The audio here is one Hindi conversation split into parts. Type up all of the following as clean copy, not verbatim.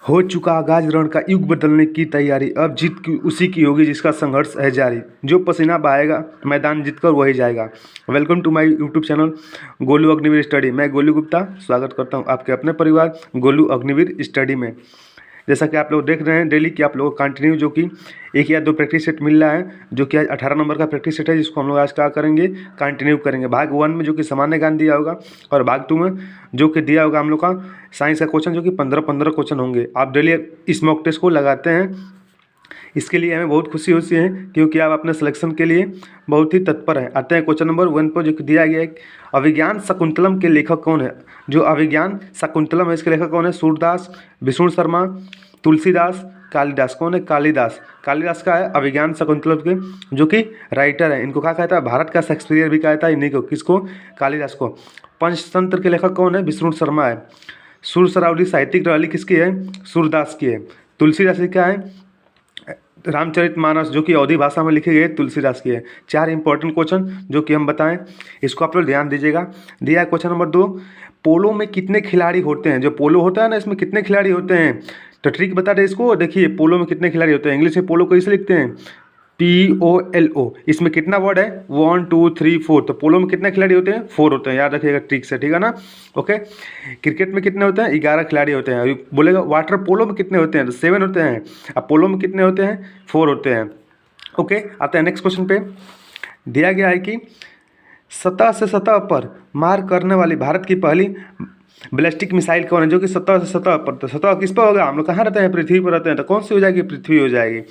हो चुका आगाज रण का युग बदलने की तैयारी, अब जीत की उसी की होगी जिसका संघर्ष है जारी। जो पसीना बहाएगा मैदान जीतकर वही जाएगा। Welcome to my YouTube channel Golu Agniveer study. मैं गोलू गुप्ता स्वागत करता हूं आपके अपने परिवार गोलू अग्निवीर स्टडी में। जैसा कि आप लोग देख रहे हैं डेली कि आप लोगों को कंटिन्यू जो कि 1 या 2 प्रैक्टिस सेट मिल रहा है, जो कि आज 18 नंबर का प्रैक्टिस सेट है, जिसको हम लोग आज क्या करेंगे, कंटिन्यू करेंगे। भाग 1 में जो कि सामान्य ज्ञान दिया होगा और भाग 2 में जो कि दिया होगा हम लोग का साइंस का क्वेश्चन, जो कि 15-15 क्वेश्चन होंगे। आप डेली इस मॉक टेस्ट को लगाते हैं, इसके लिए हमें बहुत खुशी होती है क्योंकि आप अपने सिलेक्शन के लिए बहुत ही तत्पर हैं। आते हैं क्वेश्चन नंबर 1 पर, जो कि दिया गया है, अभिज्ञान शाकुंतलम के लेखक कौन है। जो अभिज्ञान शाकुंतलम है इसके लेखक कौन है, सूरदास, विष्णु शर्मा, तुलसीदास, कालिदास। कौन है, कालिदास। कालिदास का है अभिज्ञान शाकुंतलम के, जो कि राइटर है। इनको क्या कहता है, भारत का शेक्सपियर भी कहता है इन्हीं को। किसको, कालिदास को। पंचतंत्र के लेखक कौन है, विष्णु शर्मा है। सुर सरावली साहित्यिक रैली किसकी है, सूरदास की है। तुलसीदास की क्या है, रामचरितमानस, जो कि अवधी भाषा में लिखे गए तुलसीदास की है। 4 इंपॉर्टेंट क्वेश्चन जो कि हम बताएं, इसको आप लोग ध्यान दीजिएगा। दिया है क्वेश्चन नंबर 2, पोलो में कितने खिलाड़ी होते हैं। जो पोलो होता है ना, इसमें कितने खिलाड़ी होते हैं, तो ट्रिक बता दें इसको। देखिए पोलो में कितने खिलाड़ी होते हैं, इंग्लिश में पोलो कैसे लिखते हैं, POLO। इसमें कितना वर्ड है, 1 2 3 4। तो पोलो में कितने खिलाड़ी होते हैं, 4 होते हैं, याद रखिएगा ट्रिक से, ठीक है ना। ओके, क्रिकेट में कितने होते हैं, 11 खिलाड़ी होते हैं। अभी बोलेगा वाटर पोलो में कितने होते हैं, तो 7 होते हैं। अब पोलो में कितने होते हैं, 4 होते हैं। ओके, आते हैं नेक्स्ट क्वेश्चन पे। दिया गया है कि सतह से सतह पर मार करने वाली भारत की पहली बैलिस्टिक मिसाइल कौन है। जो कि सतह से सतह पर, तो सतह किस पर होगा, हम लोग कहाँ रहते हैं, पृथ्वी पर रहते हैं, तो कौन सी हो जाएगी, पृथ्वी हो जाएगी।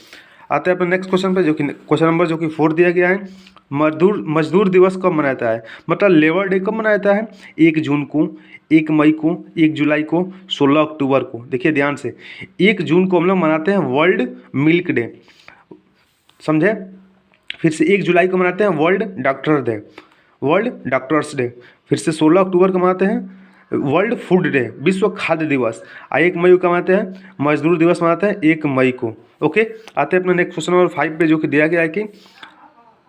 आते हैं अपने नेक्स्ट क्वेश्चन पे, जो कि क्वेश्चन नंबर जो कि 4 दिया गया है, मजदूर दिवस कब मनाया जाता है, मतलब लेबर डे कब मनाया जाता है, 1 जून को, 1 मई को, 1 जुलाई को, 16 अक्टूबर को। देखिए ध्यान से, 1 जून को हम लोग मनाते हैं वर्ल्ड मिल्क डे, समझे। फिर से 1 जुलाई को मनाते हैं world doctor day, world doctors day. फिर से 16 अक्टूबर को मनाते हैं वर्ल्ड फूड डे, विश्व खाद्य दिवस। 1 मई को मनाते हैं मजदूर दिवस, मनाते हैं 1 मई को। ओके, आते हैं अपने नेक्स्ट क्वेश्चन नंबर 5 पे, जो कि दिया गया है कि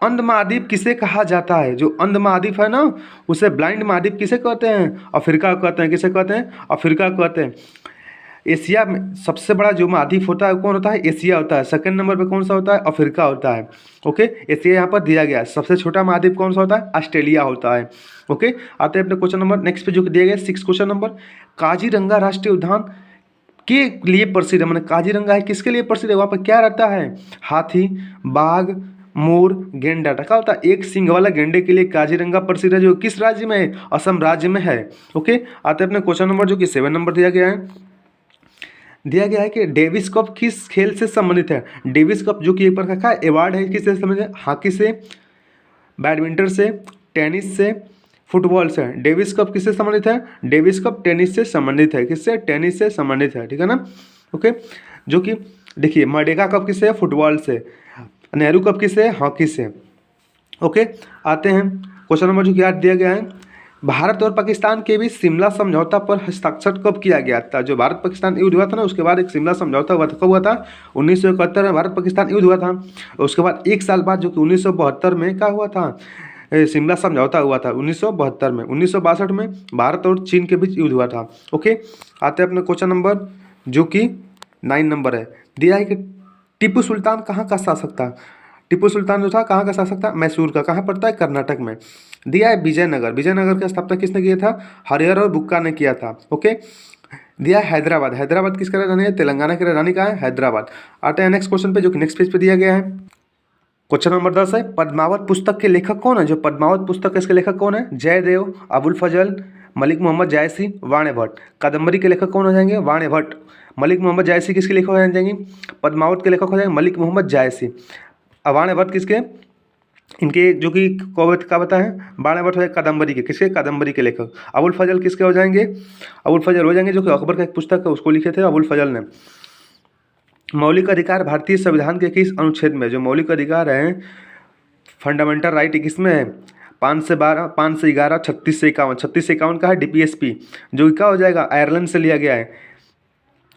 अंध महाद्वीप किसे कहा जाता है। जो अंध महाद्वीप है ना, उसे ब्लाइंड महाद्वीप किसे कहते हैं, अफ्रीका कहते हैं। किसे कहते हैं, अफ्रीका कहते हैं। एशिया में सबसे बड़ा जो महाद्वीप होता है कौन होता है, एशिया होता है। सेकंड नंबर पे कौन सा होता है, अफ्रीका होता है। ओके, एशिया यहाँ पर दिया गया है। सबसे छोटा महाद्वीप कौन सा होता है, ऑस्ट्रेलिया होता है। ओके, आते हैं अपने क्वेश्चन नंबर नेक्स्ट पे, जो कि दिया गया है 6 क्वेश्चन नंबर। काजीरंगा राष्ट्रीय उद्यान के लिए प्रसिद्ध है, मतलब काजीरंगा है किसके लिए प्रसिद्ध है, वहाँ पर क्या रहता है, हाथी, बाघ, मोर, गेंडा। क्या होता है, एक सिंग वाला गेंडे के लिए काजीरंगा प्रसिद्ध है, जो किस राज्य में है, असम राज्य में है। ओके, आते हैं अपने क्वेश्चन नंबर जो कि 7 नंबर दिया गया है। दिया गया है कि डेविस कप किस खेल से संबंधित है। डेविस कप जो कि एक प्रकार का अवार्ड है, किससे संबंधित है, हॉकी से, बैडमिंटन से, टेनिस से, फुटबॉल से। डेविस कप किससे संबंधित है, डेविस कप टेनिस से संबंधित है। किससे, टेनिस से संबंधित है, ठीक है ना। ओके, जो कि देखिए मर्डेगा कप किससे है, फुटबॉल से। नेहरू कप किससे है, हॉकी से। ओके, आते हैं क्वेश्चन नंबर जो कि 8 दिया गया है। भारत और पाकिस्तान के बीच शिमला समझौता पर हस्ताक्षर कब किया गया था। जो भारत पाकिस्तान युद्ध हुआ था ना, उसके बाद एक शिमला समझौता हुआ था। कब हुआ था, 1971 में भारत पाकिस्तान युद्ध हुआ था। उसके बाद 1 साल बाद जो कि 1972 में क्या हुआ था, शिमला समझौता हुआ था 1972 में। 1962 में भारत और चीन के बीच युद्ध हुआ था। ओके, आते हैं अपने क्वेश्चन नंबर जो कि 9 नंबर है। दिया है कि टीपू सुल्तान कहाँ का शासक था। टीपू सुल्तान जो था कहाँ का शासक था, मैसूर का। कहाँ पड़ता है, कर्नाटक में। दिया है विजयनगर, विजयनगर का स्थापना किसने किया था, हरिहर और बुक्का ने किया था। ओके, दिया है हैदराबाद, हैदराबाद किसका राजधानी है, तेलंगाना की राजधानी का है हैदराबाद। आते हैं नेक्स्ट क्वेश्चन पे, जो कि नेक्स्ट पेज पे दिया गया है। क्वेश्चन नंबर 10 है, पद्मावत पुस्तक के लेखक कौन है। जो पद्मावत पुस्तक है इसके लेखक कौन है, जयदेव, अबुल फजल, मलिक मोहम्मद जायसी, वाण्य भट्ट। कादम्बरी के लेखक कौन हो जाएंगे, वाण्य भट्ट। मलिक मोहम्मद जायसी किसके लेखक हो जाएंगे, पद्मावत के लेखक हो जाएंगे मलिक मोहम्मद जायसी। वाण्य भट्ट किसके, इनके जो कि का बता है, वाण्य भट्ट है कादम्बरी के, किसके, कादम्बरी के लेखक। अबुल फजल किसके हो जाएंगे, अबुल फजल हो जाएंगे जो कि अकबर का एक पुस्तक है उसको लिखे थे अबुल फजल ने। मौलिक अधिकार भारतीय संविधान के किस अनुच्छेद में। जो मौलिक अधिकार हैं, फंडामेंटल राइट, किसमें है, 5 से 12, 5 से 11, 36 से 51। 36 से 51 का है DPSP, जो कि क्या हो जाएगा, आयरलैंड से लिया गया है।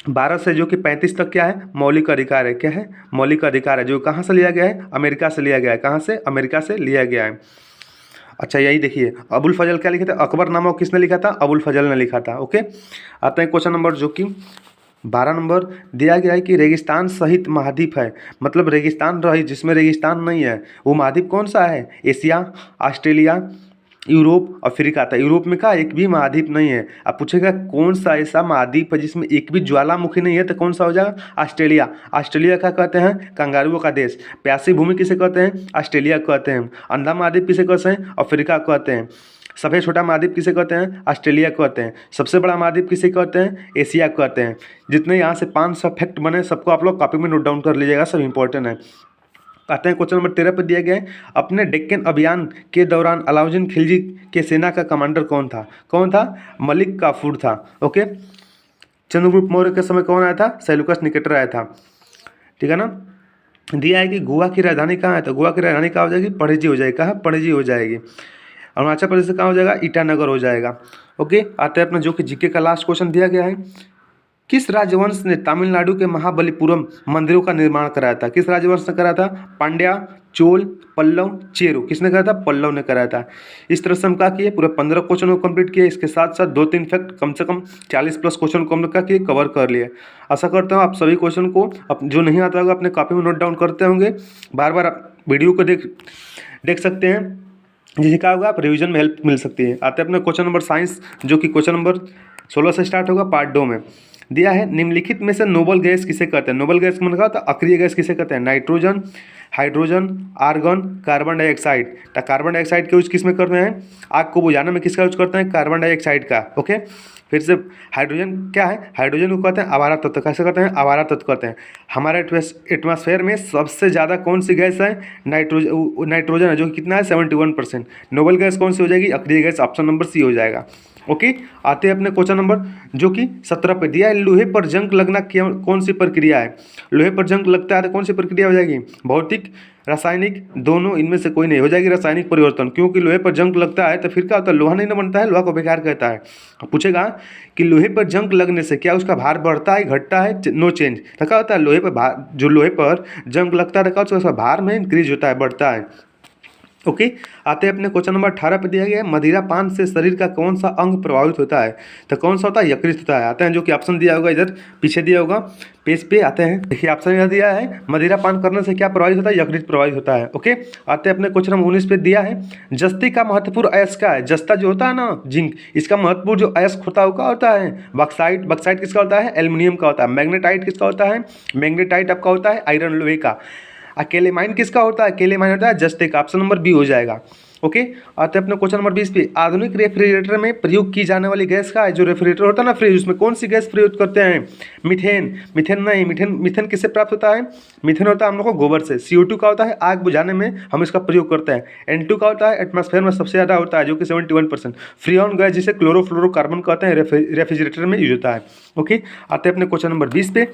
12 से जो कि 35 तक क्या है, मौलिक अधिकार है। क्या है, मौलिक अधिकार है, जो कहाँ से लिया गया है, अमेरिका से लिया गया है। कहाँ से, अमेरिका से लिया गया है। अच्छा यही देखिए, अबुल फजल क्या लिखे थे, अकबर नामा किसने लिखा था, अबुल फजल ने लिखा था। ओके, आते हैं क्वेश्चन नंबर जो कि 12 नंबर दिया गया है कि रेगिस्तान सहित महाद्वीप है, मतलब रेगिस्तान रही जिसमें रेगिस्तान नहीं है वो महाद्वीप कौन सा है? Asia, Australia, Europe, Africa. था यूरोप में का एक भी महाद्वीप नहीं है। अब पूछेगा कौन सा ऐसा महाद्वीप है जिसमें एक भी ज्वालामुखी नहीं है, तो कौन सा हो जाएगा? ऑस्ट्रेलिया। ऑस्ट्रेलिया क्या कहते हैं? कंगारुओं का देश। प्यासी भूमि किसे कहते हैं? ऑस्ट्रेलिया कहते हैं। अंधा महाद्वीप किसे कहते हैं? अफ्रीका कहते हैं। सबसे छोटा महाद्वीप किसे कहते हैं? ऑस्ट्रेलिया कहते हैं। सबसे बड़ा महाद्वीप किसे कहते हैं? एशिया कहते हैं। जितने यहाँ से 500 फैक्ट बने सबको आप लोग कॉपी में नोट डाउन कर लीजिएगा, सब इंपॉर्टेंट है। आते हैं क्वेश्चन नंबर 13 पर दिया गया है, अपने डेक्कन अभियान के दौरान अलाउद्दीन खिलजी के सेना का कमांडर कौन था? कौन था? मलिक काफूर था। ओके। चंद्रगुप्त मौर्य के समय कौन आया था? सेल्यूकस निकेटर आया था। ठीक है ना। दिया है कि गोवा की राजधानी कहाँ है? तो गोवा की राजधानी कहाँ हो जाएगी? पणजी हो जाएगी। कहाँ? पणजी हो जाएगी। अरुणाचल प्रदेश से कहाँ हो जाएगा? ईटानगर हो जाएगा। ओके। आते हैं अपना जो कि जीके का लास्ट क्वेश्चन दिया गया है, किस राजवंश ने तमिलनाडु के महाबलीपुरम मंदिरों का निर्माण कराया था? किस राजवंश ने कराया था? पांड्या, चोल, पल्लव, चेरो। किसने कराया था? पल्लव ने कराया था। इस तरह से हम क्या किए? पूरे 15 क्वेश्चन को कंप्लीट किए। इसके साथ साथ 2-3 फैक्ट, कम से कम 40 प्लस क्वेश्चन को हम लोग क्या किए? कवर कर लिए। आशा करता हूँ आप सभी क्वेश्चन को जो नहीं आता होगा अपने कॉपी में नोट डाउन करते होंगे। बार बार आप वीडियो को देख सकते हैं, जिससे क्या होगा? आप रिविजन में हेल्प मिल सकती है। आते हैं अपने क्वेश्चन नंबर साइंस, जो कि क्वेश्चन नंबर 16 से स्टार्ट होगा, पार्ट 2 में दिया है, निम्नलिखित में से नोबल गैस किसे कहते हैं? नोबल गैस मैंने कहा था अक्रिय गैस किसे कहते हैं? Nitrogen, hydrogen, argon, carbon dioxide. तो कार्बन डाइऑक्साइड का यूज किस में करते हैं? आग को बुझाने में किसका यूज करते हैं? कार्बन डाइऑक्साइड का। ओके। फिर से हाइड्रोजन क्या है? हाइड्रोजन को कहते हैं आवारा तत्व। कैसे कहते हैं? आवारा तत्व कहते हैं। हमारे एटमॉस्फेयर में सबसे ज़्यादा कौन सी गैस है? नाइट्रोजन है, जो कि कितना है? 71%। नोबल गैस कौन सी हो जाएगी? अक्रिय गैस। ऑप्शन नंबर सी हो जाएगा। ओके। आते हैं अपने क्वेश्चन नंबर जो कि 17 पे दिया है, लोहे पर जंग लगना कौन सी प्रक्रिया है? लोहे पर जंग लगता है तो कौन सी प्रक्रिया हो जाएगी? भौतिक, रासायनिक, दोनों, इनमें से कोई नहीं हो जाएगी रासायनिक परिवर्तन। क्योंकि लोहे पर जंग लगता है तो फिर क्या होता है? लोहा नहीं ना बनता है, लोहा को बेकार कहता है। पूछेगा कि लोहे पर जंग लगने से क्या उसका भार बढ़ता है, घटता है? No change. तो क्या होता है? लोहे पर भार, जो लोहे पर जंग लगता है तो उसका भार में इंक्रीज होता है, बढ़ता है। ओके। आते हैं अपने क्वेश्चन नंबर 18 पे दिया गया है, मदिरा पान से शरीर का कौन सा अंग प्रभावित होता है? तो कौन सा होता है? यकृत होता है। आते हैं जो कि ऑप्शन दिया होगा इधर पीछे दिया होगा पेज पे। आते हैं, देखिए ऑप्शन यहाँ दिया है, मदिरा पान करने से क्या प्रभावित होता है? यकृत प्रभावित होता है। ओके। आते हैं अपने क्वेश्चन नंबर 19 पे दिया है, जस्ती का महत्वपूर्ण अयस्क क्या है? जस्ता जो होता है ना, जिंक, इसका महत्वपूर्ण जो अयस्क होता है वो क्या होता है? बक्साइट। बक्साइट किसका होता है? एल्युमिनियम का होता है। मैग्नेटाइट किसका होता है? मैग्नेटाइट आपका होता है आयरन, लोहे का। अकेलेमाइन किसका होता है? अकेलेमाइन होता है जस्ते का। ऑप्शन नंबर बी हो जाएगा। ओके। आते हैं अपने क्वेश्चन नंबर 20 पे, आधुनिक रेफ्रिजरेटर में प्रयोग की जाने वाली गैस का है? जो रेफ्रिजरेटर होता है ना फ्रिज, उसमें कौन सी गैस प्रयोग करते हैं? मीथेन। मीथेन नहीं, मीथेन किससे प्राप्त होता है? मीथेन होता है हम लोग को गोबर से। CO2 का होता है आग बुझाने में हम इसका प्रयोग करते हैं। N2 का होता है एटमॉस्फेयर में सबसे ज़्यादा होता है, जो कि 71%। फ्रीऑन गैस जिसे क्लोरोफ्लोरोकार्बन कहते हैं, रेफ्रिजरेटर में यूज होता है। ओके। आते हैं अपने क्वेश्चन नंबर 20 पे,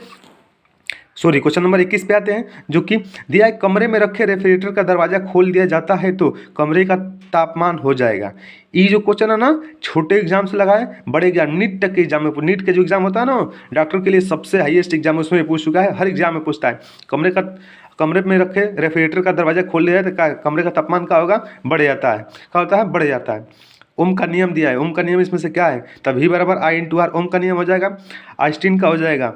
सॉरी क्वेश्चन नंबर 21 पे आते हैं, जो कि दिया है, कमरे में रखे रेफ्रिजरेटर का दरवाजा खोल दिया जाता है तो कमरे का तापमान हो जाएगा। ये जो क्वेश्चन है ना, छोटे एग्जाम से लगा है, बड़े एग्जाम, नीट तक के एग्जाम में, नीट के जो एग्जाम होता है ना डॉक्टर के लिए सबसे हाईएस्ट एग्जाम, उसमें पूछ चुका है, हर एग्जाम में पूछता है। कमरे में रखे रेफ्रिजरेटर का दरवाजा खोल दिया है तो क्या कमरे का तापमान क्या होगा? बढ़ जाता है। क्या होता है? बढ़ जाता है। ओम का नियम दिया है। ओम का नियम इसमें से क्या है? तभी बराबर I/R। ओम का नियम हो जाएगा। आइंस्टीन का हो जाएगा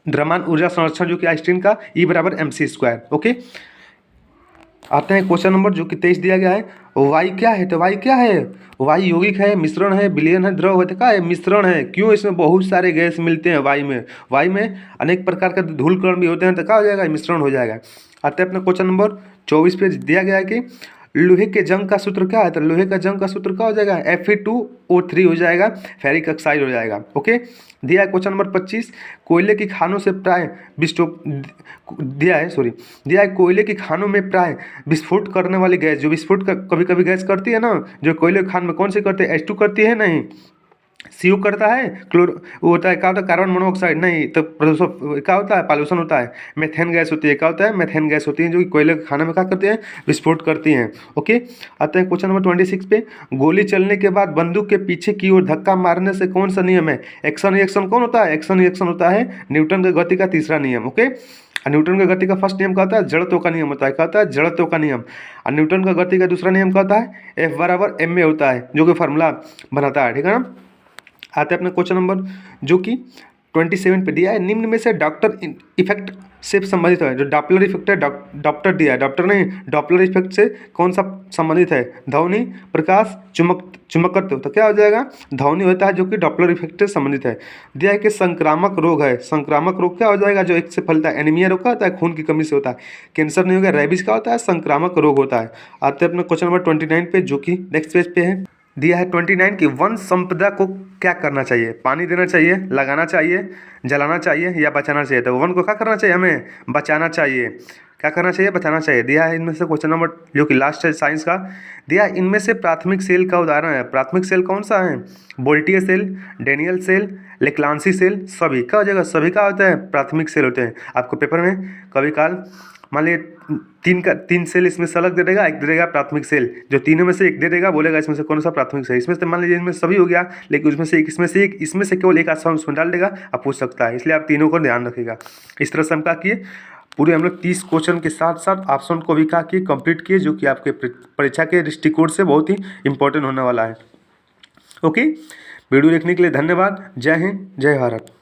द्रव्यमान ऊर्जा संरक्षण, जो कि आइंस्टीन का E बराबर mc²। ओके। आते हैं क्वेश्चन नंबर जो कि 23 दिया गया है, वायु क्या है? तो वायु क्या है? वायु यौगिक है, मिश्रण है, विलयन है, द्रव है। तो क्या है? मिश्रण है। क्यों? इसमें बहुत सारे गैस मिलते हैं वायु में। वायु में अनेक प्रकार के धूल कण भी होते हैं, तो क्या हो जाएगा? मिश्रण हो जाएगा। आते हैं अपने क्वेश्चन नंबर 24 पे दिया गया है कि लोहे के जंग का सूत्र क्या है? तो लोहे का जंग का सूत्र क्या हो जाएगा? Fe2O3 हो जाएगा, फेरिक ऑक्साइड हो जाएगा। ओके। दिया है क्वेश्चन नंबर 25, कोयले की खानों से प्राय दिया है कोयले की खानों में प्राय विस्फोट करने वाली गैस, जो विस्फोट कभी कभी गैस करती है ना, जो कोयले की खान में कौन सी करती है? H2 करती है? नहीं। CO करता है, वो होता है क्या होता है? Carbon monoxide. नहीं तो प्रदूषण क्या होता है? पॉल्यूशन होता है। मेथेन गैस होती है। क्या होता है? मेथेन गैस होती है, जो कि कोयले के खाने में क्या करती है? विस्फोट करती हैं। ओके। आते हैं क्वेश्चन नंबर 26 पे, गोली चलने के बाद बंदूक के पीछे की ओर धक्का मारने से कौन सा नियम है? एक्शन रिएक्शन कौन होता है? एक्शन रिएक्शन होता है न्यूटन की गति का तीसरा नियम। ओके। न्यूटन का गति का फर्स्ट नियम क्या होता है? जड़त्व का नियम होता है। क्या होता है? जड़त्व का नियम। और न्यूटन का गति का दूसरा नियम क्या होता है? F बराबर ma होता है, जो कि फार्मूला बनाता है। ठीक है ना। आते हैं अपने क्वेश्चन नंबर जो कि 27 पे दिया है, निम्न में से डॉप्लर इफेक्ट से संबंधित है। जो डॉप्लर इफेक्ट है, डॉप्टर दिया है, डॉप्टर नहीं, डॉप्लर इफेक्ट से कौन सा संबंधित है? ध्वनि, प्रकाश, चुंबकत्व। तो क्या हो जाएगा? ध्वनि होता है जो कि डॉप्लर इफेक्ट से संबंधित है। दिया है कि संक्रामक रोग है। संक्रामक रोग क्या हो जाएगा? जो एक से फैलता है। एनीमिया रोग क्या होता है? खून की कमी से होता है। कैंसर नहीं होगा। रेबीज क्या होता है? संक्रामक रोग होता है। आते हैं अपने क्वेश्चन नंबर 29 पे, जो कि नेक्स्ट पेज पे है। दिया है 29 की वन संपदा को क्या करना चाहिए? पानी देना चाहिए, लगाना चाहिए, जलाना चाहिए या बचाना चाहिए? तो वन को क्या करना चाहिए? हमें बचाना चाहिए। क्या करना चाहिए? बचाना चाहिए। दिया है इनमें से क्वेश्चन नंबर जो कि लास्ट है साइंस का, दिया है इनमें से प्राथमिक सेल का उदाहरण है। प्राथमिक सेल कौन सा है? बोल्टियर सेल, डेनियल सेल, लेक्लांसी सेल, सभी। क्या हो जाएगा? सभी का होता है प्राथमिक सेल होते हैं। आपको पेपर में कभी काल मान लीजिए तीन सेल इसमें से अलग दे देगा, एक दे देगा प्राथमिक सेल, जो तीनों में से एक दे देगा, बोलेगा इसमें से कौन सा प्राथमिक सेल। इसमें से मान लीजिए इनमें सभी हो गया, लेकिन उसमें से एक, इसमें से केवल एक आंसर उसमें डाल देगा, आप पूछ सकता है। इसलिए आप तीनों को ध्यान रखिएगा। इस तरह से हम क्या किए, पूरे हम लोग 30 क्वेश्चन के साथ साथ ऑप्शन को भी क्या किए, कंप्लीट किए, जो कि आपके परीक्षा के दृष्टिकोण से बहुत ही इंपॉर्टेंट होने वाला है। ओके, वीडियो देखने के लिए धन्यवाद। जय हिंद, जय भारत।